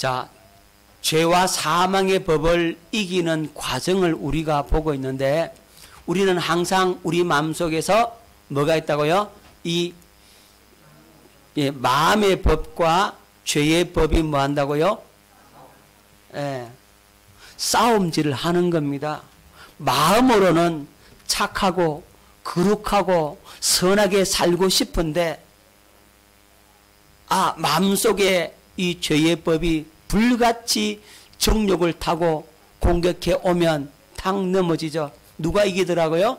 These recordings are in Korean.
자, 죄와 사망의 법을 이기는 과정을 우리가 보고 있는데, 우리는 항상 우리 마음속에서 뭐가 있다고요? 마음의 법과 죄의 법이 뭐 한다고요? 싸움질을 하는 겁니다. 마음으로는 착하고 거룩하고 선하게 살고 싶은데, 마음속에 이 죄의 법이 불같이 정욕을 타고 공격해 오면 탁 넘어지죠. 누가 이기더라고요?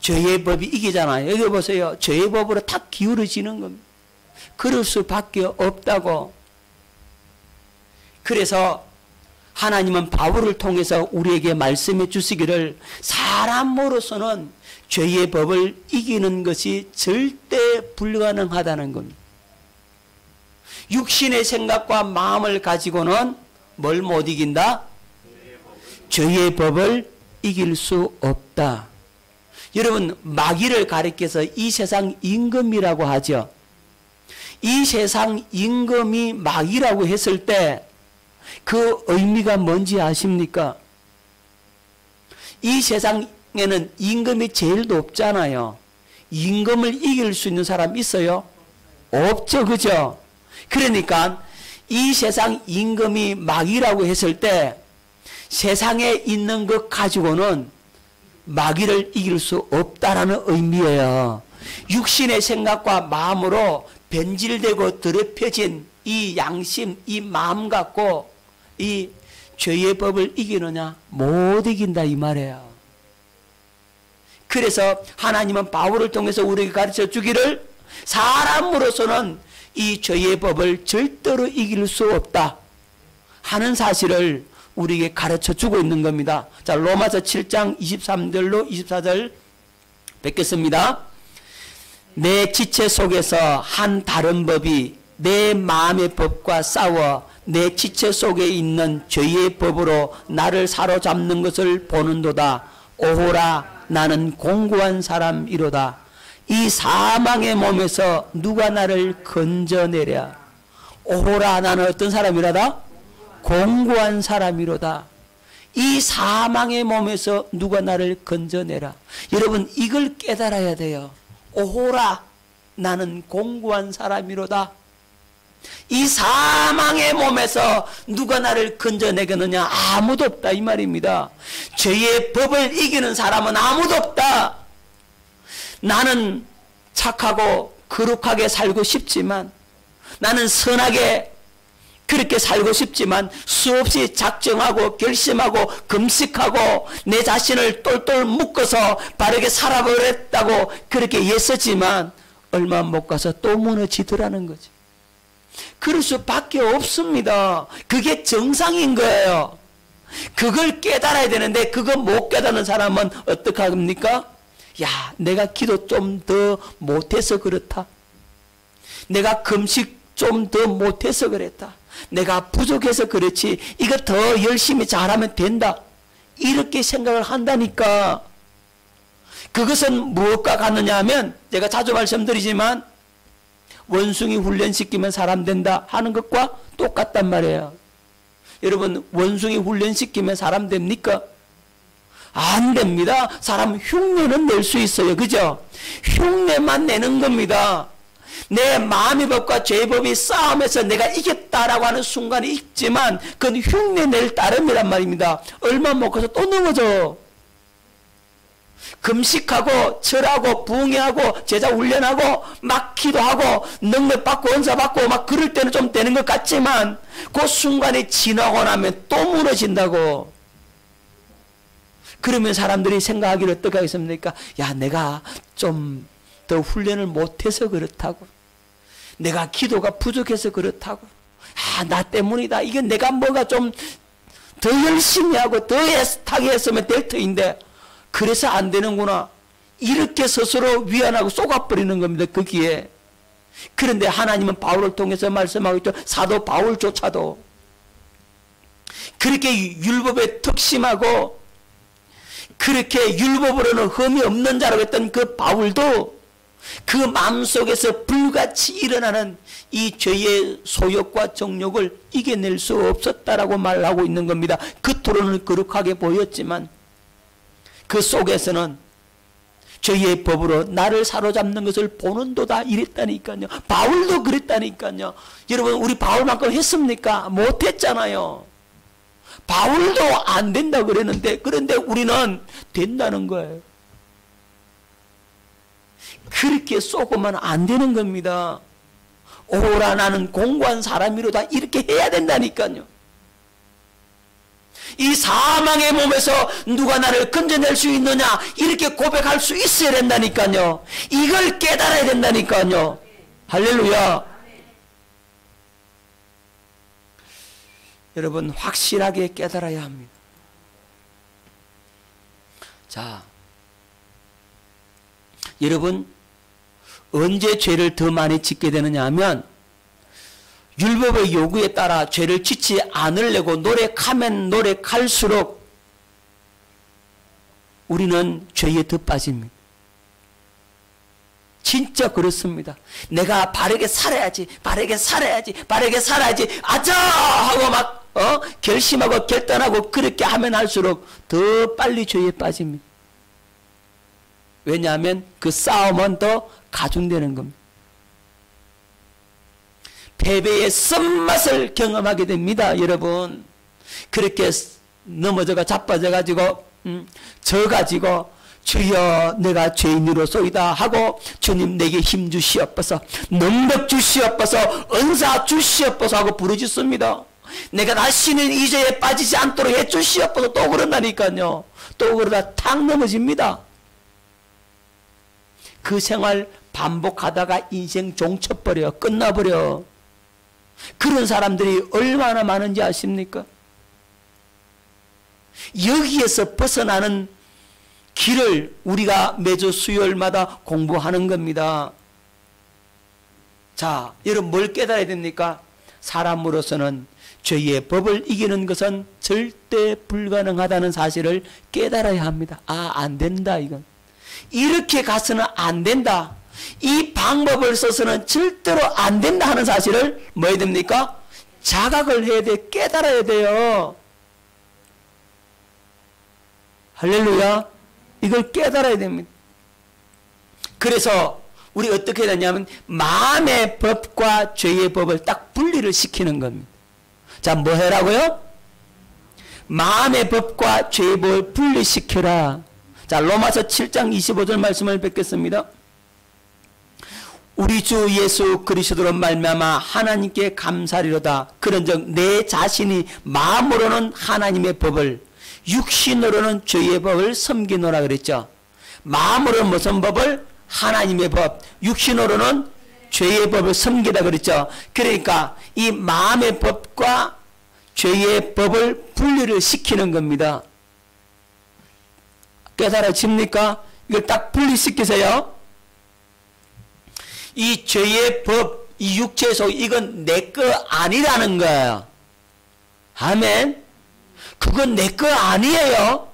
죄의 법이 이기잖아요. 여기 보세요. 죄의 법으로 탁 기울어지는 겁니다. 그럴 수밖에 없다고. 그래서 하나님은 바울을 통해서 우리에게 말씀해 주시기를, 사람으로서는 죄의 법을 이기는 것이 절대 불가능하다는 겁니다. 육신의 생각과 마음을 가지고는 뭘 못 이긴다? 죄의 법을 이길 수 없다. 여러분, 마귀를 가리켜서 이 세상 임금이라고 하죠. 이 세상 임금이 마귀라고 했을 때 그 의미가 뭔지 아십니까? 이 세상에는 임금이 제일 높잖아요. 임금을 이길 수 있는 사람 있어요? 없죠, 그죠? 그러니까 이 세상 임금이 마귀라고 했을 때 세상에 있는 것 가지고는 마귀를 이길 수 없다라는 의미예요. 육신의 생각과 마음으로 변질되고 더럽혀진 이 양심, 이 마음 갖고 이 죄의 법을 이기느냐? 못 이긴다 이 말이에요. 그래서 하나님은 바울을 통해서 우리에게 가르쳐 주기를, 사람으로서는 이 죄의 법을 절대로 이길 수 없다 하는 사실을 우리에게 가르쳐 주고 있는 겁니다. 자, 로마서 7장 23절로 24절 뵙겠습니다. 내 지체 속에서 한 다른 법이 내 마음의 법과 싸워 내 지체 속에 있는 죄의 법으로 나를 사로잡는 것을 보는도다. 오호라, 나는 공고한 사람이로다. 이 사망의 몸에서 누가 나를 건져내랴. 오호라, 나는 어떤 사람이라다? 공고한 사람이로다. 이 사망의 몸에서 누가 나를 건져내라. 여러분, 이걸 깨달아야 돼요. 오호라, 나는 공고한 사람이로다. 이 사망의 몸에서 누가 나를 건져내겠느냐? 아무도 없다 이 말입니다. 죄의 법을 이기는 사람은 아무도 없다. 나는 착하고 거룩하게 살고 싶지만, 나는 선하게 그렇게 살고 싶지만 수없이 작정하고 결심하고 금식하고 내 자신을 똘똘 묶어서 바르게 살아보겠다고 그렇게 애쓰지만 얼마 못 가서 또 무너지더라는 거지. 그럴 수밖에 없습니다. 그게 정상인 거예요. 그걸 깨달아야 되는데 그거 못 깨닫는 사람은 어떻게 합니까? 야, 내가 기도 좀 더 못해서 그렇다. 내가 금식 좀 더 못해서 그랬다. 내가 부족해서 그렇지. 이거 더 열심히 잘하면 된다. 이렇게 생각을 한다니까. 그것은 무엇과 같느냐 하면, 제가 자주 말씀드리지만 원숭이 훈련시키면 사람 된다 하는 것과 똑같단 말이에요. 여러분, 원숭이 훈련시키면 사람 됩니까? 안 됩니다. 사람 흉내는 낼 수 있어요. 그죠? 흉내만 내는 겁니다. 내 마음의 법과 죄의 법이 싸움에서 내가 이겼다라고 하는 순간이 있지만 그건 흉내낼 따름이란 말입니다. 얼마 못 가서 또 넘어져. 금식하고 절하고 부흥회하고 제자 훈련하고 막 기도하고 능력받고 은사받고 막 그럴 때는 좀 되는 것 같지만 그 순간이 지나고 나면 또 무너진다고. 그러면 사람들이 생각하기를 어떻게 하겠습니까? 야, 내가 좀 더 훈련을 못해서 그렇다고. 내가 기도가 부족해서 그렇다고. 나 때문이다. 이게 내가 뭐가 좀 더 열심히 하고 더 애타게 했으면 될 터인데 그래서 안 되는구나. 이렇게 스스로 위안하고 쏘가버리는 겁니다. 거기에. 그런데 하나님은 바울을 통해서 말씀하고 있죠. 사도 바울조차도 그렇게 율법에 특심하고 그렇게 율법으로는 흠이 없는 자라고 했던 그 바울도 그 마음속에서 불같이 일어나는 이 죄의 소욕과 정욕을 이겨낼 수 없었다라고 말하고 있는 겁니다. 겉으로는 거룩하게 보였지만 그 속에서는 죄의 법으로 나를 사로잡는 것을 보는도다 이랬다니까요. 바울도 그랬다니까요. 여러분, 우리 바울만큼 했습니까? 못했잖아요. 바울도 안 된다 그랬는데, 그런데 우리는 된다는 거예요. 그렇게 쏘고만 안 되는 겁니다. 오라 나는 공고한 사람이로다 이렇게 해야 된다니까요. 이 사망의 몸에서 누가 나를 건져낼 수 있느냐 이렇게 고백할 수 있어야 된다니까요. 이걸 깨달아야 된다니까요. 할렐루야. 여러분, 확실하게 깨달아야 합니다. 자, 여러분, 언제 죄를 더 많이 짓게 되느냐 하면 율법의 요구에 따라 죄를 짓지 않으려고 노력하면 노력할수록 우리는 죄에 더 빠집니다. 진짜 그렇습니다. 내가 바르게 살아야지, 바르게 살아야지, 바르게 살아야지, 아자! 하고 막 결심하고 결단하고 그렇게 하면 할수록 더 빨리 죄에 빠집니다. 왜냐하면 그 싸움은 더 가중되는 겁니다. 패배의 쓴맛을 경험하게 됩니다. 여러분, 그렇게 넘어져가 자빠져가지고 져가지고 주여 내가 죄인으로소이다 하고 주님 내게 힘 주시옵소서, 능력 주시옵소서, 은사 주시옵소서 하고 부르짖습니다. 내가 다시는 이 죄에 빠지지 않도록 해 주시옵소서. 또 그런다니까요. 또 그러다 탁 넘어집니다. 그 생활 반복하다가 인생 종쳐버려, 끝나버려. 그런 사람들이 얼마나 많은지 아십니까? 여기에서 벗어나는 길을 우리가 매주 수요일마다 공부하는 겁니다. 자, 여러분 뭘 깨달아야 됩니까? 사람으로서는 죄의 법을 이기는 것은 절대 불가능하다는 사실을 깨달아야 합니다. 아, 안 된다 이건. 이렇게 가서는 안 된다. 이 방법을 써서는 절대로 안 된다 하는 사실을 뭐 해야 됩니까? 자각을 해야 돼. 깨달아야 돼요. 할렐루야. 이걸 깨달아야 됩니다. 그래서 우리 어떻게 해야 되냐면 마음의 법과 죄의 법을 딱 분리를 시키는 겁니다. 자, 뭐 해라고요? 마음의 법과 죄의 법을 분리시켜라. 자, 로마서 7장 25절 말씀을 뵙겠습니다. 우리 주 예수 그리스도로 말미암아 하나님께 감사리로다. 그런즉 내 자신이 마음으로는 하나님의 법을, 육신으로는 죄의 법을 섬기노라 그랬죠. 마음으로는 무슨 법을? 하나님의 법. 육신으로는 죄의 법을 섬기다 그랬죠. 그러니까 이 마음의 법과 죄의 법을 분리를 시키는 겁니다. 깨달아집니까? 이걸 딱 분리시키세요. 이 죄의 법, 이 육체 속, 이건 내 거 아니라는 거예요. 아멘. 그건 내 거 아니에요.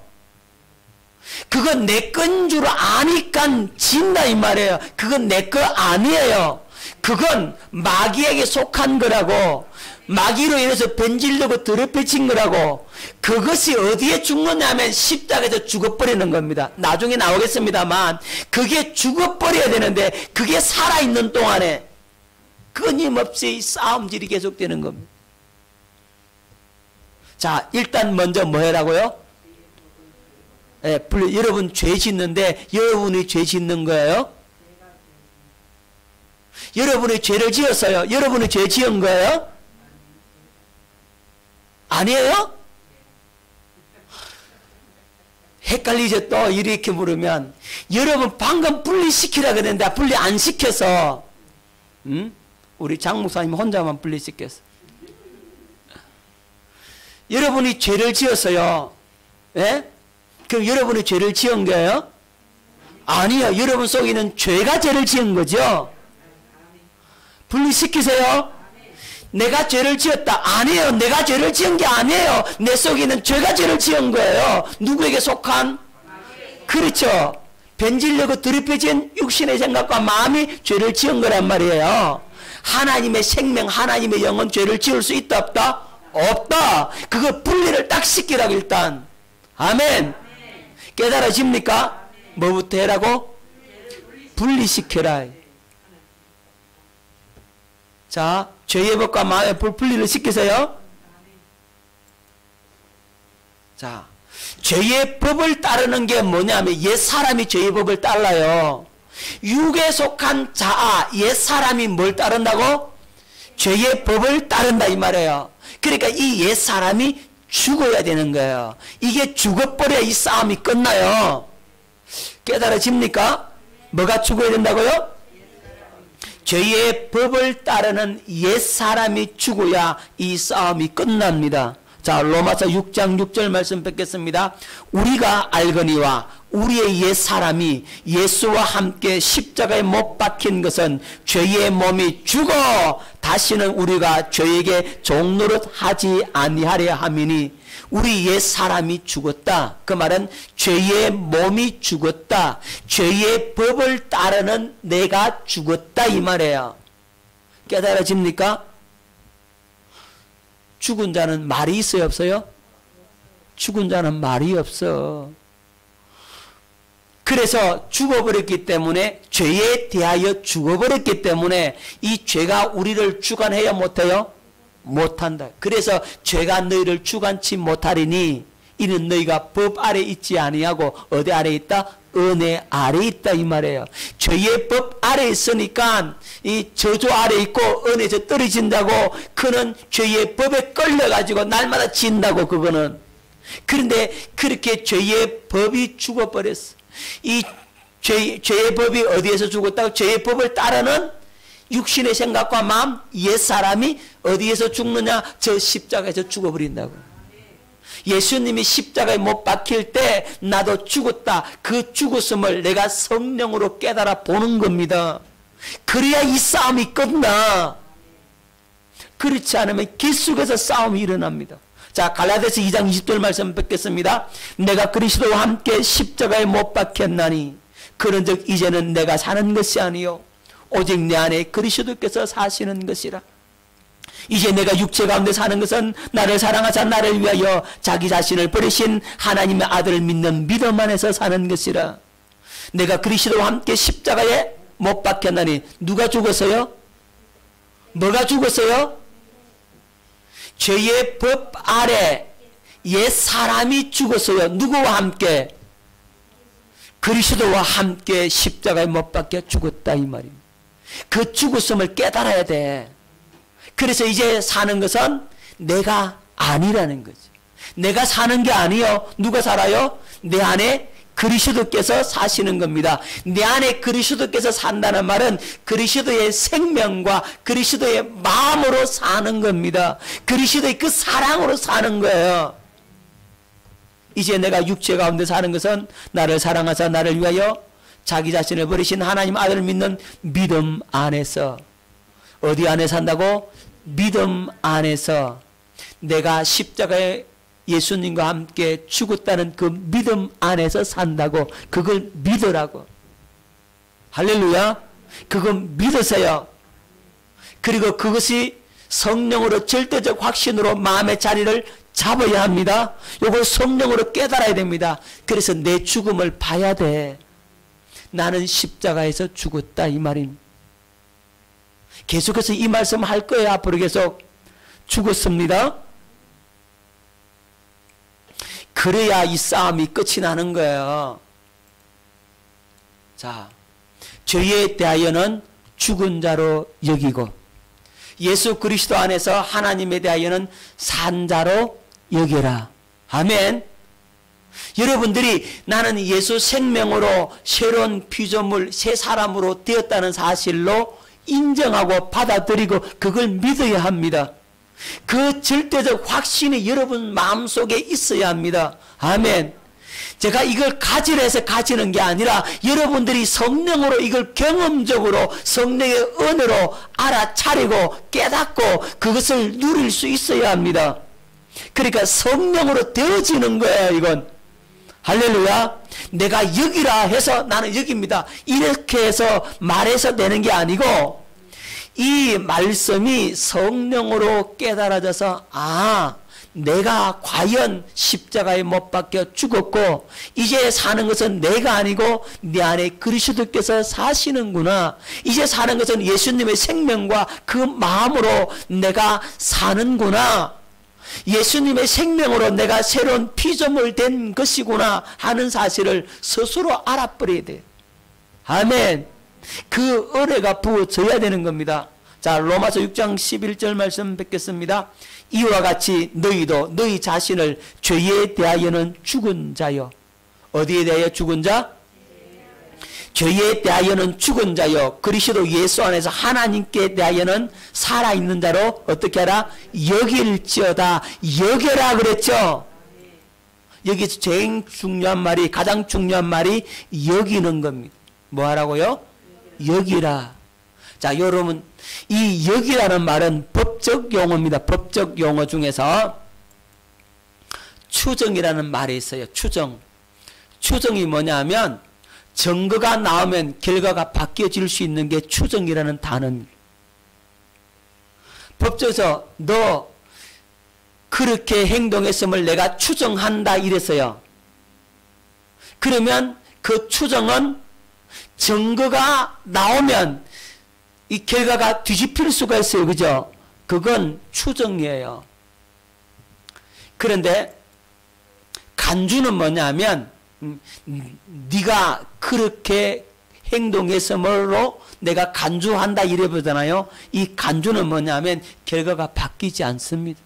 그건 내 건 줄 아니까 진다 이 말이에요. 그건 내 거 아니에요. 그건 마귀에게 속한 거라고, 마귀로 인해서 변질되고 더럽혀진 거라고. 그것이 어디에 죽느냐면 십자가에서 죽어버리는 겁니다. 나중에 나오겠습니다만 그게 죽어버려야 되는데 그게 살아있는 동안에 끊임없이 싸움질이 계속되는 겁니다. 자, 일단 먼저 뭐 해라고요? 여러분 죄 짓는데 여러분이 죄 짓는 거예요? 여러분이 죄를 지었어요? 여러분이 죄 지은 거예요? 아니에요? 헷갈리죠. 또 이렇게 물으면 여러분 방금 분리시키라 그랬는데 분리 안 시켜서 우리 장 목사님 혼자만 분리시켰어. 여러분이 죄를 지었어요. 예? 그럼 여러분이 죄를 지은 거예요? 아니요. 여러분 속에 있는 죄가 죄를 지은 거죠. 분리시키세요. 내가 죄를 지었다. 아니에요. 내가 죄를 지은 게 아니에요. 내 속에 있는 죄가 죄를 지은 거예요. 누구에게 속한? 그렇죠. 변질되고 더럽혀진 육신의 생각과 마음이 죄를 지은 거란 말이에요. 하나님의 생명, 하나님의 영은 죄를 지을 수 있다 없다? 없다. 그거 분리를 딱 시키라고 일단. 아멘. 깨달아집니까? 뭐부터 해라고? 분리시켜라. 자, 죄의 법과 마음의 분리를 시키세요. 자, 죄의 법을 따르는 게 뭐냐면 옛 사람이 죄의 법을 따라요. 육에 속한 자아, 옛 사람이 뭘 따른다고? 죄의 법을 따른다 이 말이에요. 그러니까 이 옛 사람이 죽어야 되는 거예요. 이게 죽어버려야 이 싸움이 끝나요. 깨달아집니까? 뭐가 죽어야 된다고요? 죄의 법을 따르는 옛 사람이 죽어야 이 싸움이 끝납니다. 자, 로마서 6장 6절 말씀 뵙겠습니다. 우리가 알거니와 우리의 옛 사람이 예수와 함께 십자가에 못 박힌 것은 죄의 몸이 죽어 다시는 우리가 죄에게 종노릇 하지 아니하려 함이니, 우리 옛 사람이 죽었다. 그 말은 죄의 몸이 죽었다. 죄의 법을 따르는 내가 죽었다 이 말이에요. 깨달아집니까? 죽은 자는 말이 있어요 없어요? 죽은 자는 말이 없어. 그래서 죽어버렸기 때문에, 죄에 대하여 죽어버렸기 때문에 이 죄가 우리를 주관해야 못해요? 못한다. 그래서 죄가 너희를 주관치 못하리니 이는 너희가 법 아래 있지 아니하고 어디 아래 있다? 은혜 아래 있다 이 말이에요. 죄의 법 아래 있으니까 이 저주 아래 있고 은혜에서 떨어진다고, 그는 죄의 법에 끌려가지고 날마다 진다고 그거는. 그런데 그렇게 죄의 법이 죽어버렸어. 이 죄의 법이 어디에서 죽었다고? 죄의 법을 따르는 육신의 생각과 마음, 옛사람이 어디에서 죽느냐? 저 십자가에서 죽어버린다고. 예수님이 십자가에 못 박힐 때 나도 죽었다. 그 죽었음을 내가 성령으로 깨달아 보는 겁니다. 그래야 이 싸움이 끝나. 그렇지 않으면 계속해서 싸움이 일어납니다. 자, 갈라디아서 2장 20절 말씀 뵙겠습니다. 내가 그리스도와 함께 십자가에 못 박혔나니 그런즉 이제는 내가 사는 것이 아니요 오직 내 안에 그리스도께서 사시는 것이라. 이제 내가 육체 가운데 사는 것은 나를 사랑하사 나를 위하여 자기 자신을 버리신 하나님의 아들을 믿는 믿음 안에서 사는 것이라. 내가 그리스도와 함께 십자가에 못 박혔나니 누가 죽었어요? 뭐가 죽었어요? 죄의 법 아래 옛 사람이 죽었어요. 누구와 함께? 그리스도와 함께 십자가에 못 박혀 죽었다 이 말입니다. 그 죽었음을 깨달아야 돼. 그래서 이제 사는 것은 내가 아니라는 거죠. 내가 사는 게 아니요. 누가 살아요? 내 안에 그리스도께서 사시는 겁니다. 내 안에 그리스도께서 산다는 말은 그리스도의 생명과 그리스도의 마음으로 사는 겁니다. 그리스도의 그 사랑으로 사는 거예요. 이제 내가 육체 가운데 사는 것은 나를 사랑하사 나를 위하여 자기 자신을 버리신 하나님 아들을 믿는 믿음 안에서. 어디 안에 산다고? 믿음 안에서. 내가 십자가에 예수님과 함께 죽었다는 그 믿음 안에서 산다고. 그걸 믿으라고. 할렐루야. 그걸 믿으세요. 그리고 그것이 성령으로 절대적 확신으로 마음의 자리를 잡아야 합니다. 이걸 성령으로 깨달아야 됩니다. 그래서 내 죽음을 봐야 돼. 나는 십자가에서 죽었다 이 말입니다. 계속해서 이 말씀 할 거예요. 앞으로 계속. 죽었습니다. 그래야 이 싸움이 끝이 나는 거예요. 자, 죄에 대하여는 죽은 자로 여기고 예수 그리스도 안에서 하나님에 대하여는 산 자로 여겨라. 아멘. 여러분들이 나는 예수 생명으로 새로운 피조물, 새 사람으로 되었다는 사실로 인정하고 받아들이고 그걸 믿어야 합니다. 그 절대적 확신이 여러분 마음속에 있어야 합니다. 아멘. 제가 이걸 가지라 해서 가지는 게 아니라 여러분들이 성령으로 이걸 경험적으로 성령의 은혜로 알아차리고 깨닫고 그것을 누릴 수 있어야 합니다. 그러니까 성령으로 되어지는 거예요 이건. 할렐루야. 내가 여기라 해서 나는 여기입니다. 이렇게 해서 말해서 되는 게 아니고 이 말씀이 성령으로 깨달아져서 내가 과연 십자가에 못 박혀 죽었고 이제 사는 것은 내가 아니고 내 안에 그리스도께서 사시는구나. 이제 사는 것은 예수님의 생명과 그 마음으로 내가 사는구나. 예수님의 생명으로 내가 새로운 피조물 된 것이구나 하는 사실을 스스로 알아버려야 돼. 아멘. 그 은혜가 부어져야 되는 겁니다. 자, 로마서 6장 11절 말씀 뵙겠습니다. 이와 같이 너희도 너희 자신을 죄에 대하여는 죽은 자여. 어디에 대하여 죽은 자? 죄에 대하여는 죽은 자여 그리스도 예수 안에서 하나님께 대하여는 살아있는 자로 어떻게 하라? 여길지어다. 여겨라 그랬죠. 여기서 제일 중요한 말이, 가장 중요한 말이 여기는 겁니다. 뭐 하라고요? 여기라. 자, 여러분 이 여기라는 말은 법적 용어입니다. 법적 용어 중에서 추정이라는 말이 있어요. 추정. 추정이 뭐냐면 증거가 나오면 결과가 바뀌어질 수 있는 게 추정이라는 단어입니다. 법조에서 너 그렇게 행동했음을 내가 추정한다 이랬어요. 그러면 그 추정은 증거가 나오면 이 결과가 뒤집힐 수가 있어요. 그죠? 그건 추정이에요. 그런데 간주는 뭐냐면 네가 그렇게 행동했으므로 내가 간주한다 이래보잖아요. 이 간주는 뭐냐면 결과가 바뀌지 않습니다.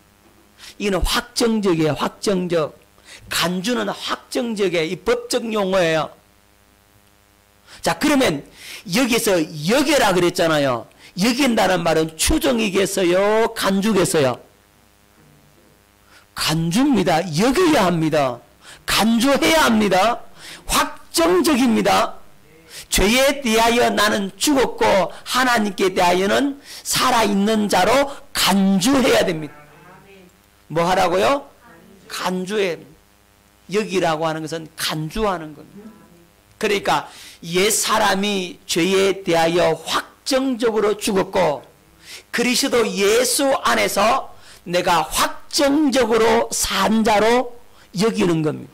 이는 확정적이에요. 확정적. 간주는 확정적이에요. 이 법적 용어예요. 자, 그러면 여기서 여겨라 그랬잖아요. 여긴다는 말은 추정이겠어요? 간주겠어요? 간주입니다. 여겨야 합니다. 간주해야 합니다. 확정적입니다. 죄에 대하여 나는 죽었고 하나님께 대하여는 살아있는 자로 간주해야 됩니다. 뭐 하라고요? 간주해. 여기라고 하는 것은 간주하는 겁니다. 그러니까 옛 사람이 죄에 대하여 확정적으로 죽었고 그리스도 예수 안에서 내가 확정적으로 산 자로 여기는 겁니다.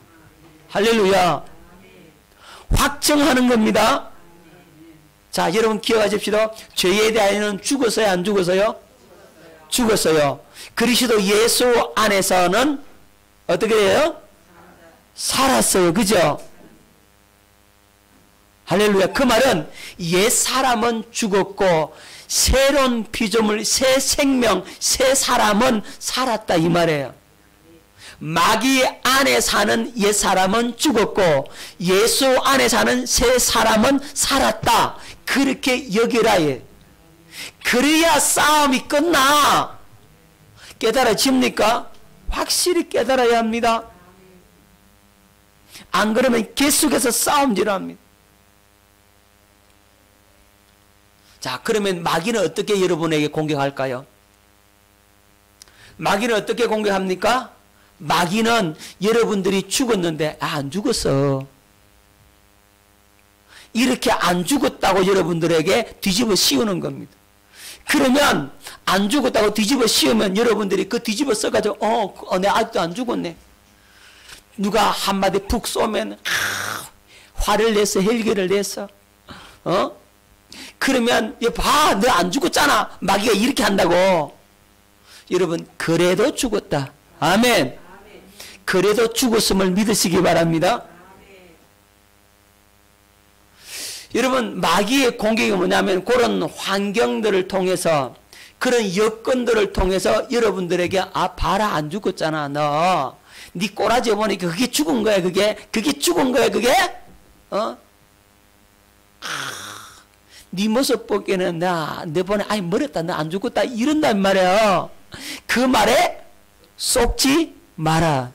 할렐루야. 확정하는 겁니다. 자, 여러분 기억하십시오. 죄에 대하여는 죽었어요? 안 죽었어요? 죽었어요. 그리스도 예수 안에서는 어떻게 돼요? 살았어요. 그죠? 할렐루야. 그 말은 옛 사람은 죽었고 새로운 피조물, 새 생명, 새 사람은 살았다 이 말이에요. 마귀 안에 사는 옛 사람은 죽었고 예수 안에 사는 새 사람은 살았다. 그렇게 여기라 해. 그래야 싸움이 끝나. 깨달아집니까? 확실히 깨달아야 합니다. 안 그러면 계속해서 싸움질합니다. 자, 그러면 마귀는 어떻게 여러분에게 공격할까요? 마귀는 어떻게 공격합니까? 마귀는 여러분들이 죽었는데 안 죽었어. 이렇게 안 죽었다고 여러분들에게 뒤집어 씌우는 겁니다. 그러면 안 죽었다고 뒤집어 씌우면 여러분들이 그 뒤집어 써가지고 내가 아직도 안 죽었네. 누가 한마디 푹 쏘면 화를 내서 헬기를 내서 그러면 봐, 너 안 죽었잖아. 마귀가 이렇게 한다고. 여러분 그래도 죽었다. 아멘. 그래도 죽었음을 믿으시기 바랍니다. 여러분 마귀의 공격이 뭐냐면 그런 환경들을 통해서 그런 여건들을 통해서 여러분들에게 봐라 안 죽었잖아. 너 네 꼬라지 보니까 그게 죽은 거야. 그게 죽은 거야. 그게 네 모습 보기에는 내 번에 멀었다. 너 안 죽었다. 이런단 말이야. 그 말에 속지 마라.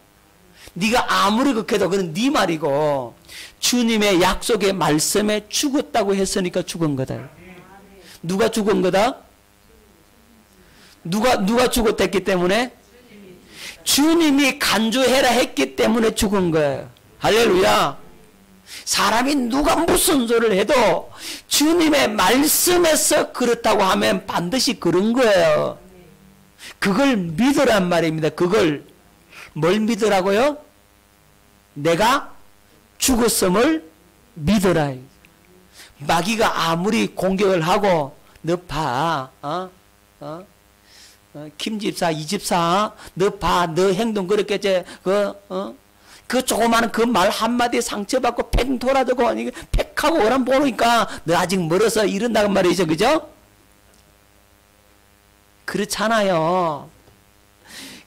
네가 아무리 그렇게도 그건 네 말이고 주님의 약속의 말씀에 죽었다고 했으니까 죽은 거다. 누가 죽은 거다? 누가 죽었댔기 때문에? 주님이 간주해라 했기 때문에 죽은 거예요. 할렐루야. 사람이 누가 무슨 소리를 해도 주님의 말씀에서 그렇다고 하면 반드시 그런 거예요. 그걸 믿으란 말입니다. 그걸 뭘 믿으라고요? 내가 죽었음을 믿어라. 마귀가 아무리 공격을 하고 너 봐, 김 집사, 이 집사, 너 봐, 너 행동 그렇게 그 조그마한 그 말 한마디에 상처받고 팩 돌아들고 팩하고 그럼 보니까 너 아직 멀어서 이런다고 말이죠. 그죠? 그렇잖아요.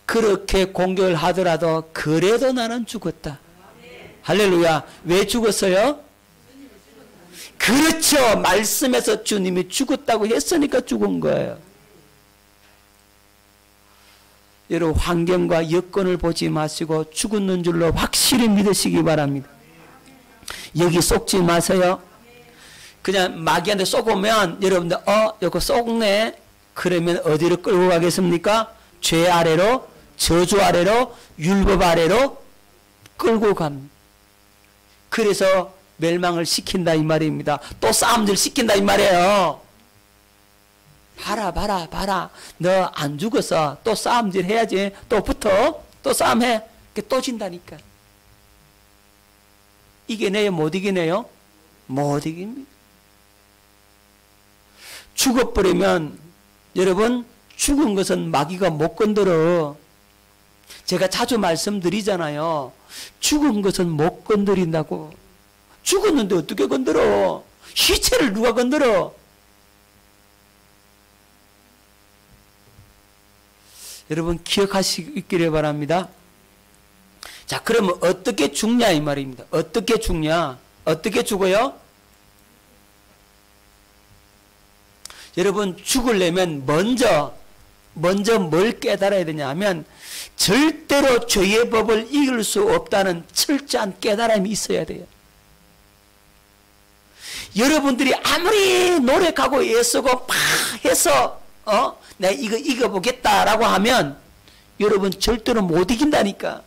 그렇게 공격을 하더라도 그래도 나는 죽었다. 할렐루야. 왜 죽었어요? 그렇죠. 말씀에서 주님이 죽었다고 했으니까 죽은 거예요. 여러분 환경과 여건을 보지 마시고 죽었는 줄로 확실히 믿으시기 바랍니다. 여기 속지 마세요. 그냥 마귀한테 쏘고면 여러분들 이거 쏘네. 그러면 어디로 끌고 가겠습니까? 죄 아래로, 저주 아래로, 율법 아래로 끌고 갑니다. 그래서 멸망을 시킨다 이 말입니다. 또 싸움질 시킨다 이 말이에요. 봐라. 너 안 죽었어. 또 싸움질 해야지. 또 붙어. 또 싸움해. 또 진다니까. 이겨내요? 못 이겨내요? 못 이깁니다. 죽어버리면 여러분 죽은 것은 마귀가 못 건드려. 제가 자주 말씀드리잖아요. 죽은 것은 못 건드린다고. 죽었는데 어떻게 건드려? 시체를 누가 건드려? 여러분 기억하시기를 바랍니다. 자, 그러면 어떻게 죽냐 이 말입니다. 어떻게 죽냐? 어떻게 죽어요? 여러분 죽으려면 먼저 뭘 깨달아야 되냐 하면 절대로 죄의 법을 이길 수 없다는 철저한 깨달음이 있어야 돼요. 여러분들이 아무리 노력하고 애쓰고 막 해서 내가 이거 이겨보겠다라고 하면 여러분 절대로 못 이긴다니까.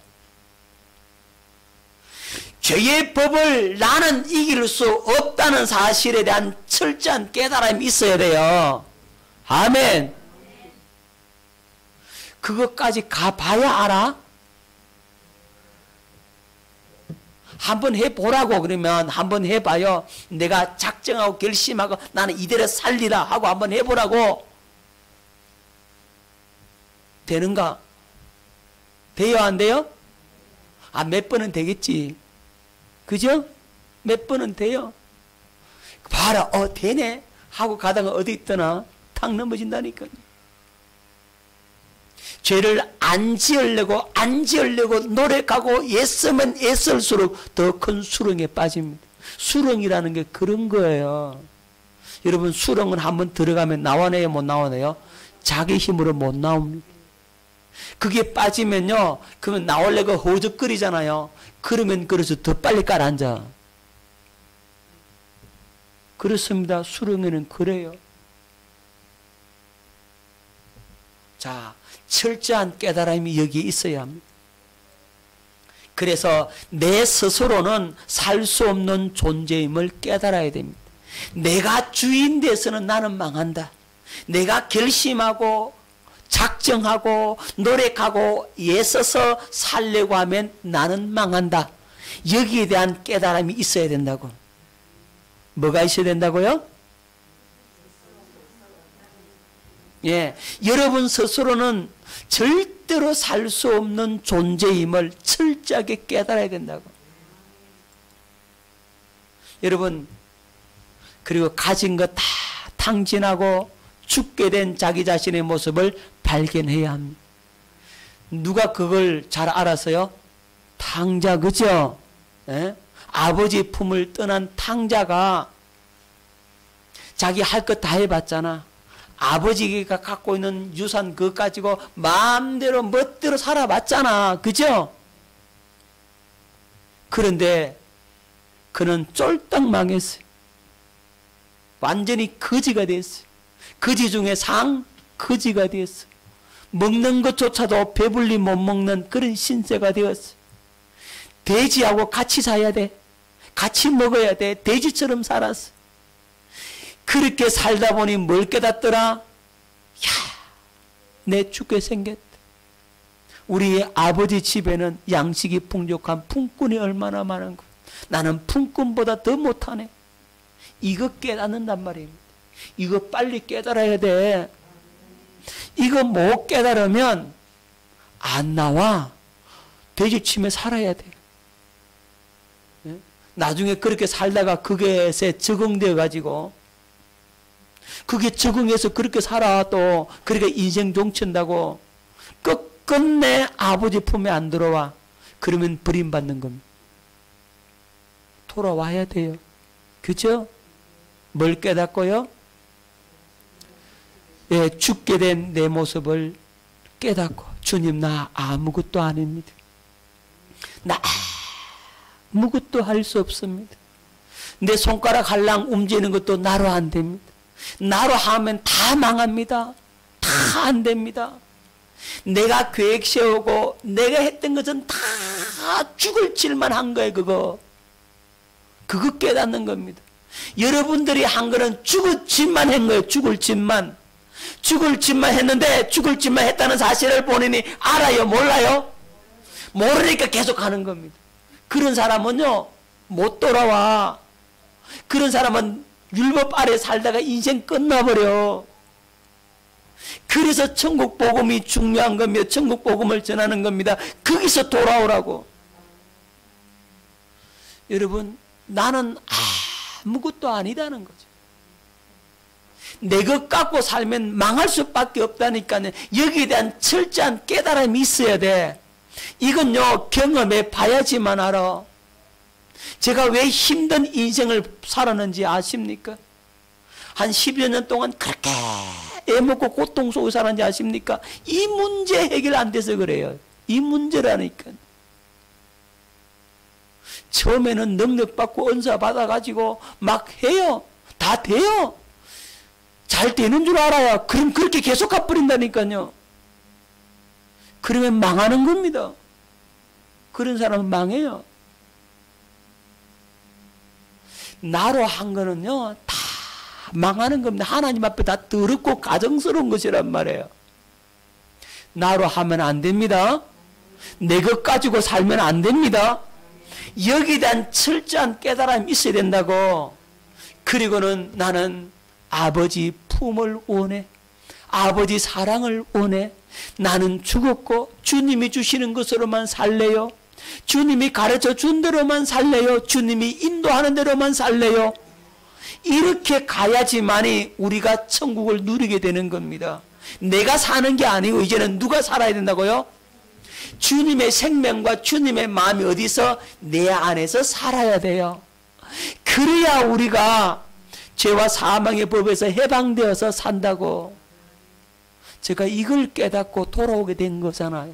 죄의 법을 나는 이길 수 없다는 사실에 대한 철저한 깨달음이 있어야 돼요. 아멘. 그것까지 가봐야 알아? 한번 해보라고 그러면 한번 해봐요. 내가 작정하고 결심하고 나는 이대로 살리라 하고 한번 해보라고. 되는가? 돼요 안 돼요? 몇 번은 되겠지. 그죠? 몇 번은 돼요. 봐라 되네 하고 가다가 어디 있더나 탁 넘어진다니까. 죄를 안 지으려고 노력하고 애쓰면 애쓸수록 더 큰 수렁에 빠집니다. 수렁이라는 게 그런 거예요. 여러분 수렁은 한번 들어가면 나와내요 못 나와내요? 자기 힘으로 못 나옵니다. 그게 빠지면요 그러면 나오려고 호적거리잖아요. 그러면 그래서 더 빨리 깔아앉아. 그렇습니다. 수렁에는 그래요. 자, 철저한 깨달음이 여기에 있어야 합니다. 그래서 내 스스로는 살 수 없는 존재임을 깨달아야 됩니다. 내가 주인 돼서는 나는 망한다. 내가 결심하고 작정하고 노력하고 애써서 살려고 하면 나는 망한다. 여기에 대한 깨달음이 있어야 된다고. 뭐가 있어야 된다고요? 예, 여러분 스스로는 절대로 살 수 없는 존재임을 철저하게 깨달아야 된다고. 여러분 그리고 가진 거 다 탕진하고 죽게 된 자기 자신의 모습을 발견해야 합니다. 누가 그걸 잘 알았어요? 탕자, 그죠? 예? 아버지 품을 떠난 탕자가 자기 할 것 다 해봤잖아. 아버지가 갖고 있는 유산 그거 가지고 마음대로 멋대로 살아봤잖아. 그죠? 그런데 그는 쫄딱 망했어요. 완전히 거지가 됐어요. 거지 중에 거지가 됐어요. 먹는 것조차도 배불리 못 먹는 그런 신세가 되었어요. 돼지하고 같이 사야 돼. 같이 먹어야 돼. 돼지처럼 살았어. 그렇게 살다 보니 뭘 깨닫더라? 야, 내 죽게 생겼다. 우리 아버지 집에는 양식이 풍족한 품꾼이 얼마나 많은 거. 나는 품꾼보다 더 못하네. 이거 깨닫는단 말입니다. 이거 빨리 깨달아야 돼. 이거 못 깨달으면 안 나와. 돼지침에 살아야 돼. 나중에 그렇게 살다가 그게 적응되어 가지고 그게 적응해서 그렇게 살아 또 그렇게 인생 종친다고 끝내 아버지 품에 안 들어와. 그러면 버림받는 겁니다. 돌아와야 돼요. 그죠? 뭘 깨닫고요? 예, 죽게 된 내 모습을 깨닫고 주님 나 아무것도 아닙니다. 나 아무것도 할 수 없습니다. 내 손가락 할랑 움직이는 것도 나로 안 됩니다. 나로 하면 다 망합니다. 다 안 됩니다. 내가 계획 세우고 내가 했던 것은 다 죽을 짓만 한 거예요. 그거 깨닫는 겁니다. 여러분들이 한 거는 죽을 짓만 한 거예요. 죽을 짓만 했는데 죽을 짓만 했다는 사실을 본인이 알아요? 몰라요? 모르니까 계속 하는 겁니다. 그런 사람은요 못 돌아와. 그런 사람은 율법 아래 살다가 인생 끝나버려. 그래서 천국 복음이 중요한 겁니다. 천국 복음을 전하는 겁니다. 거기서 돌아오라고. 여러분 나는 아무것도 아니다는 거죠. 내 것 갖고 살면 망할 수밖에 없다니까요. 여기에 대한 철저한 깨달음이 있어야 돼. 이건요 경험해 봐야지만 알아. 제가 왜 힘든 인생을 살았는지 아십니까? 한 10여 년 동안 그렇게 애먹고 고통 속에 살았는지 아십니까? 이 문제 해결 안 돼서 그래요. 이 문제라니까. 처음에는 능력받고 은사 받아가지고 막 해요. 다 돼요. 잘 되는 줄 알아야. 그럼 그렇게 계속 가버린다니까요. 그러면 망하는 겁니다. 그런 사람은 망해요. 나로 한 거는요 다 망하는 겁니다. 하나님 앞에 다 더럽고 가정스러운 것이란 말이에요. 나로 하면 안 됩니다. 내 것 가지고 살면 안 됩니다. 여기에 대한 철저한 깨달음이 있어야 된다고. 그리고는 나는 아버지 품을 원해. 아버지 사랑을 원해. 나는 죽었고 주님이 주시는 것으로만 살래요. 주님이 가르쳐 준 대로만 살래요. 주님이 인도하는 대로만 살래요. 이렇게 가야지만이 우리가 천국을 누리게 되는 겁니다. 내가 사는 게 아니고 이제는 누가 살아야 된다고요? 주님의 생명과 주님의 마음이 어디서? 내 안에서 살아야 돼요. 그래야 우리가 죄와 사망의 법에서 해방되어서 산다고. 제가 이걸 깨닫고 돌아오게 된 거잖아요.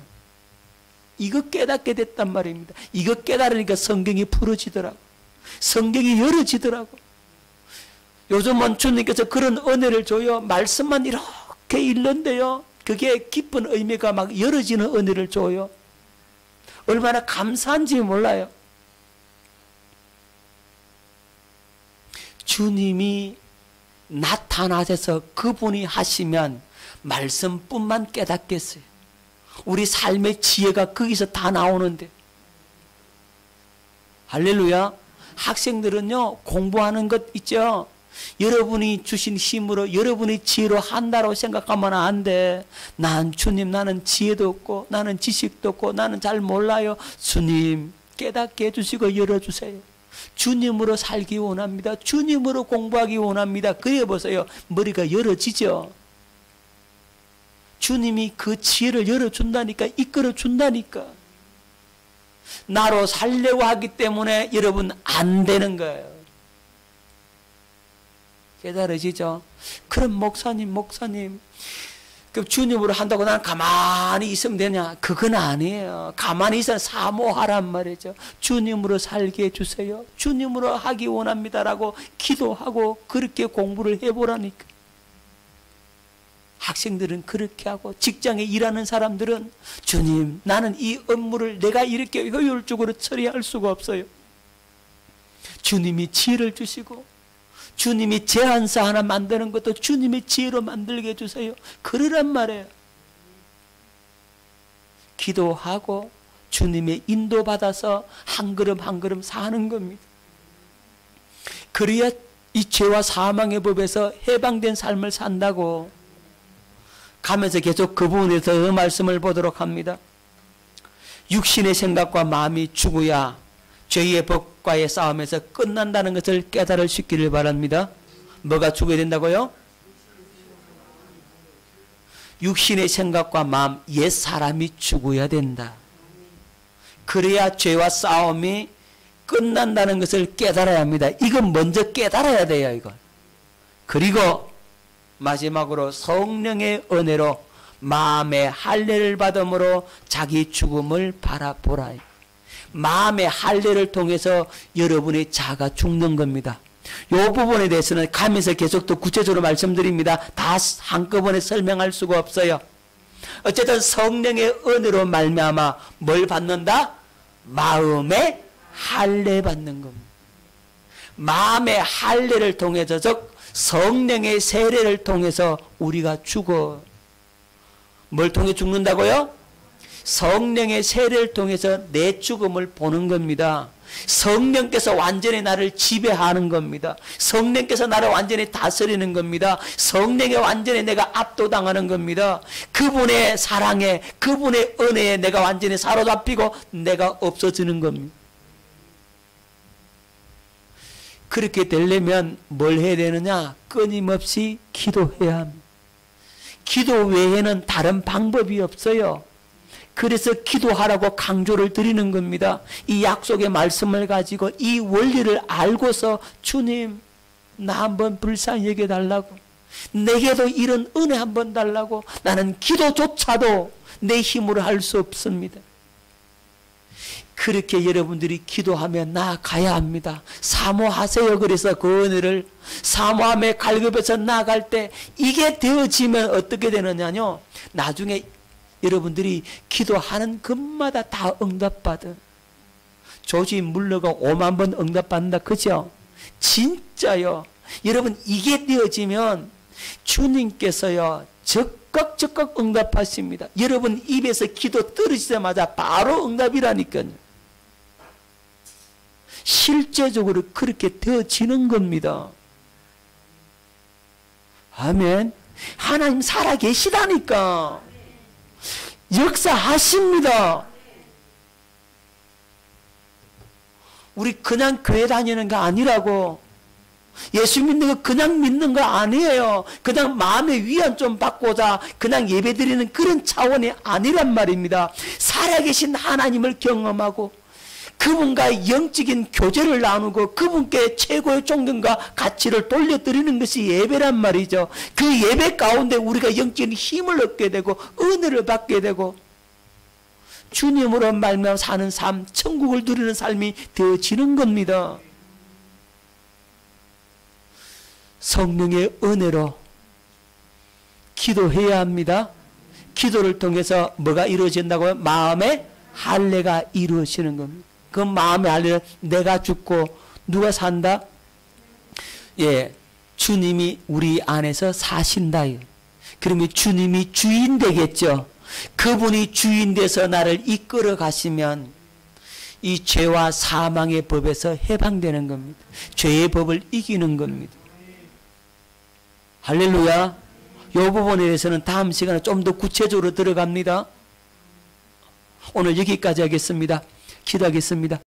이거 깨닫게 됐단 말입니다. 이거 깨달으니까 성경이 풀어지더라고. 성경이 열어지더라고. 요즘은 주님께서 그런 은혜를 줘요. 말씀만 이렇게 읽는데요. 그게 깊은 의미가 막 열어지는 은혜를 줘요. 얼마나 감사한지 몰라요. 주님이 나타나셔서 그분이 하시면 말씀뿐만 깨닫겠어요. 우리 삶의 지혜가 거기서 다 나오는데. 할렐루야. 학생들은요 공부하는 것 있죠. 여러분이 주신 힘으로 여러분이 지혜로 한다고 생각하면 안 돼. 난 주님 나는 지혜도 없고 나는 지식도 없고 나는 잘 몰라요. 주님 깨닫게 해주시고 열어주세요. 주님으로 살기 원합니다. 주님으로 공부하기 원합니다. 그래 보세요. 머리가 열어지죠. 주님이 그 지혜를 열어준다니까. 이끌어준다니까. 나로 살려고 하기 때문에 여러분 안 되는 거예요. 깨달으시죠? 그럼 목사님 그 주님으로 한다고 난 가만히 있으면 되냐? 그건 아니에요. 가만히 있어 사모하란 말이죠. 주님으로 살게 해주세요. 주님으로 하기 원합니다라고 기도하고 그렇게 공부를 해보라니까. 학생들은 그렇게 하고 직장에 일하는 사람들은 주님, 나는 이 업무를 내가 이렇게 효율적으로 처리할 수가 없어요. 주님이 지혜를 주시고 주님이 제안서 하나 만드는 것도 주님의 지혜로 만들게 해주세요. 그러란 말이에요. 기도하고 주님의 인도받아서 한 걸음 한 걸음 사는 겁니다. 그래야 이 죄와 사망의 법에서 해방된 삶을 산다고. 가면서 계속 그 부분에서 그 말씀을 보도록 합니다. 육신의 생각과 마음이 죽어야 죄의 법과의 싸움에서 끝난다는 것을 깨달을 수 있기를 바랍니다. 뭐가 죽어야 된다고요? 육신의 생각과 마음, 옛 사람이 죽어야 된다. 그래야 죄와 싸움이 끝난다는 것을 깨달아야 합니다. 이건 먼저 깨달아야 돼요, 이건. 그리고 마지막으로 성령의 은혜로 마음의 할례를 받음으로 자기 죽음을 바라보라. 마음의 할례를 통해서 여러분의 자가 죽는 겁니다. 이 부분에 대해서는 가면서 계속 더 구체적으로 말씀드립니다. 다 한꺼번에 설명할 수가 없어요. 어쨌든 성령의 은혜로 말미암아 뭘 받는다? 마음의 할례 받는 겁니다. 마음의 할례를 통해서, 즉 성령의 세례를 통해서 우리가 죽어. 뭘 통해 죽는다고요? 성령의 세례를 통해서 내 죽음을 보는 겁니다. 성령께서 완전히 나를 지배하는 겁니다. 성령께서 나를 완전히 다스리는 겁니다. 성령에 완전히 내가 압도당하는 겁니다. 그분의 사랑에, 그분의 은혜에 내가 완전히 사로잡히고 내가 없어지는 겁니다. 그렇게 되려면 뭘 해야 되느냐? 끊임없이 기도해야 합니다. 기도 외에는 다른 방법이 없어요. 그래서 기도하라고 강조를 드리는 겁니다. 이 약속의 말씀을 가지고 이 원리를 알고서 주님, 나 한번 불쌍히 여겨달라고, 내게도 이런 은혜 한번 달라고. 나는 기도조차도 내 힘으로 할 수 없습니다. 그렇게 여러분들이 기도하며 나아가야 합니다. 사모하세요. 그래서 그 은혜를 사모함에 갈급해서 나아갈 때 이게 되어지면 어떻게 되느냐요? 나중에 여러분들이 기도하는 것마다 다 응답받은. 조지 물러가 5만 번 응답받는다. 그죠? 진짜요. 여러분 이게 되어지면 주님께서요 적극 응답하십니다. 여러분 입에서 기도 떨어지자마자 바로 응답이라니까요. 실제적으로 그렇게 되어지는 겁니다. 아멘. 하나님 살아계시다니까. 역사하십니다. 우리 그냥 교회 다니는 거 아니라고. 예수 믿는 거 그냥 믿는 거 아니에요. 그냥 마음의 위안 좀 받고자 그냥 예배드리는 그런 차원이 아니란 말입니다. 살아계신 하나님을 경험하고 그분과 영적인 교제를 나누고 그분께 최고의 존경과 가치를 돌려드리는 것이 예배란 말이죠. 그 예배 가운데 우리가 영적인 힘을 얻게 되고 은혜를 받게 되고 주님으로 말미암아 사는 삶, 천국을 누리는 삶이 되어지는 겁니다. 성령의 은혜로 기도해야 합니다. 기도를 통해서 뭐가 이루어진다고요? 마음의 할례가 이루어지는 겁니다. 그 마음의 할례는 내가 죽고 누가 산다? 예, 주님이 우리 안에서 사신다. 그러면 주님이 주인 되겠죠. 그분이 주인 돼서 나를 이끌어 가시면 이 죄와 사망의 법에서 해방되는 겁니다. 죄의 법을 이기는 겁니다. 할렐루야. 이 부분에 대해서는 다음 시간에 좀 더 구체적으로 들어갑니다. 오늘 여기까지 하겠습니다. 기도하겠습니다.